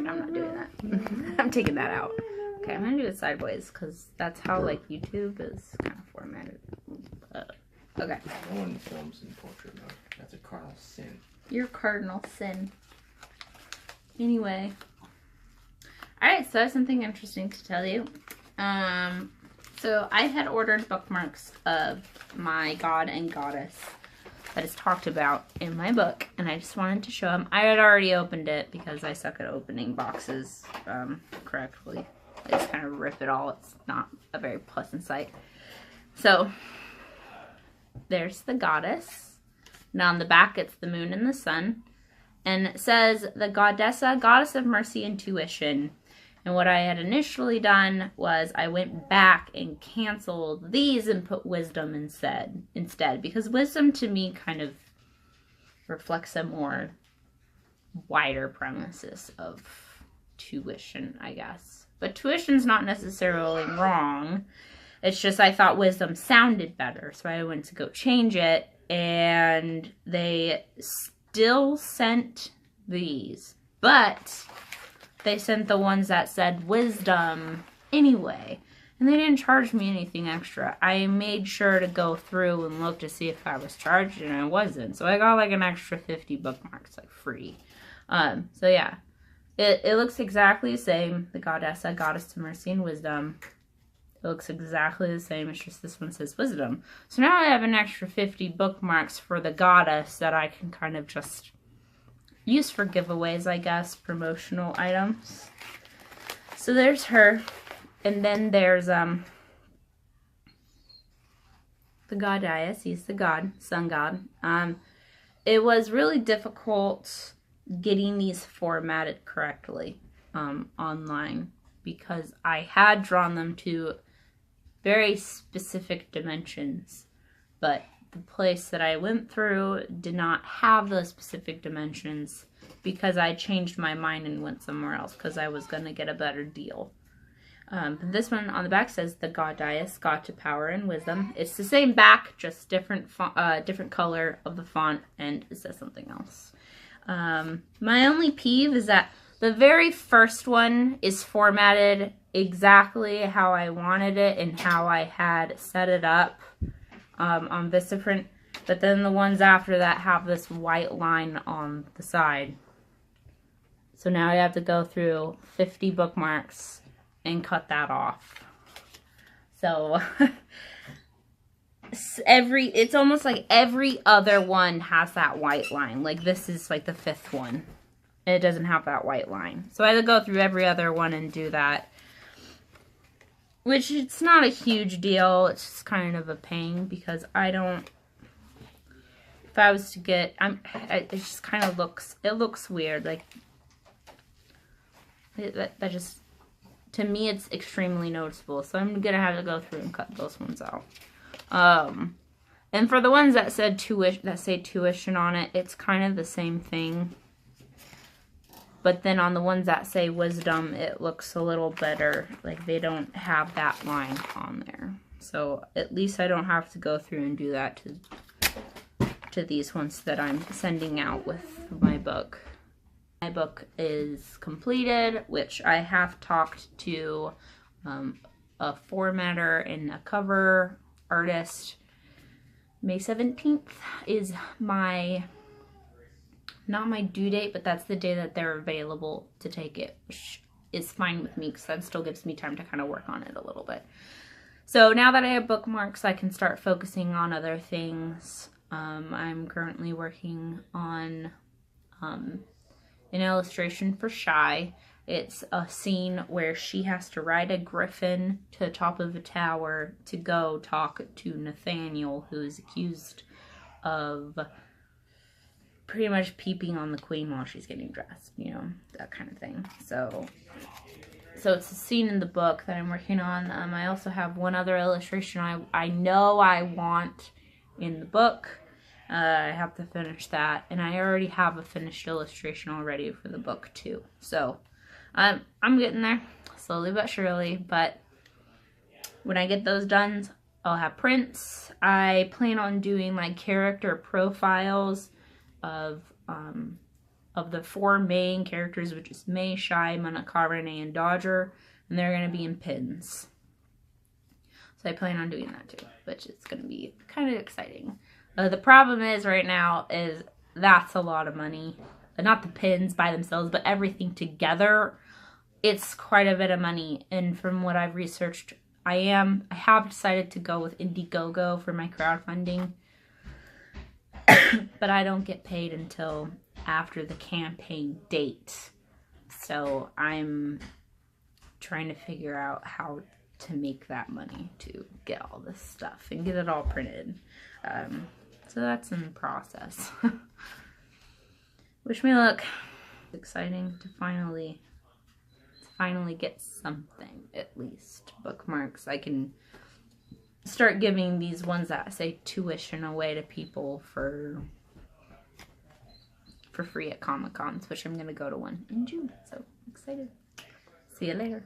I'm not doing that. I'm taking that out. Okay, I'm gonna do it sideways because that's how like YouTube is kind of formatted. Okay. No one films in portrait mode. That's a cardinal sin. Your cardinal sin. Anyway. Alright, so I have something interesting to tell you. So I had ordered bookmarks of my god and goddess that is talked about in my book, and I just wanted to show them. I had already opened it because I suck at opening boxes correctly. I just kind of rip it all. It's not a very pleasant sight. So, there's the goddess. Now on the back, it's the moon and the sun. And it says, the goddessa, goddess of mercy and tuition. And what I had initially done was I went back and canceled these and put wisdom instead. Because wisdom to me kind of reflects a more wider premises of tuition, I guess. But tuition's not necessarily wrong. It's just I thought wisdom sounded better. So I went to go change it. And they still sent these. But they sent the ones that said wisdom anyway. And they didn't charge me anything extra. I made sure to go through and look to see if I was charged, and I wasn't. So I got like an extra 50 bookmarks, like free. So yeah. It looks exactly the same. The goddessa, goddess to mercy and wisdom. It looks exactly the same. It's just this one says wisdom. So now I have an extra 50 bookmarks for the goddess that I can kind of just use for giveaways, I guess. Promotional items. So there's her. And then there's the goddess. He's the god. Sun god. It was really difficult getting these formatted correctly online because I had drawn them to very specific dimensions, but the place that I went through did not have those specific dimensions because I changed my mind and went somewhere else because I was going to get a better deal. But this one on the back says the goddess, god to power and wisdom. It's the same back, just different color of the font, and it says something else. My only peeve is that the very first one is formatted exactly how I wanted it and how I had set it up on Vistaprint. But then the ones after that have this white line on the side. So now I have to go through 50 bookmarks and cut that off. So it's almost like every other one has that white line. Like this is like the 5th one. It doesn't have that white line. So I had to go through every other one and do that. Which it's not a huge deal. It's just kind of a pain because I don't. If I was to get, it just kind of looks. It looks weird. Like that just, to me, it's extremely noticeable. So I'm gonna have to go through and cut those ones out. And for the ones that said say tuition on it, it's kind of the same thing. But then on the ones that say wisdom, it looks a little better. Like they don't have that line on there. So at least I don't have to go through and do that to these ones that I'm sending out with my book. My book is completed, which I have talked to a formatter and a cover artist. May 17th is not my due date, but that's the day that they're available to take it, which is fine with me because that still gives me time to kind of work on it a little bit. So now that I have bookmarks, I can start focusing on other things. I'm currently working on an illustration for Shy. It's a scene where she has to ride a griffin to the top of a tower to go talk to Nathaniel, who is accused of pretty much peeping on the queen while she's getting dressed, you know, that kind of thing. So it's a scene in the book that I'm working on. I also have one other illustration I know I want in the book. I have to finish that, and I already have a finished illustration already for the book too. So I'm getting there, slowly but surely, but when I get those done, I'll have prints. I plan on doing like character profiles of of the 4 main characters, which is May, Shy, Monocar, Renee, and Dodger, and they're going to be in pins. So I plan on doing that too, which is going to be kind of exciting. The problem is right now is that's a lot of money. Not the pins by themselves, but everything together. It's quite a bit of money. And from what I've researched, I have decided to go with Indiegogo for my crowdfunding. But I don't get paid until after the campaign date. So I'm trying to figure out how to make that money to get all this stuff and get it all printed. So that's in the process. Wish me luck. It's exciting to finally get something, at least. Bookmarks. I can start giving these ones that say tuition away to people for free at Comic-Cons, which I'm going to go to one in June. So excited. See you later.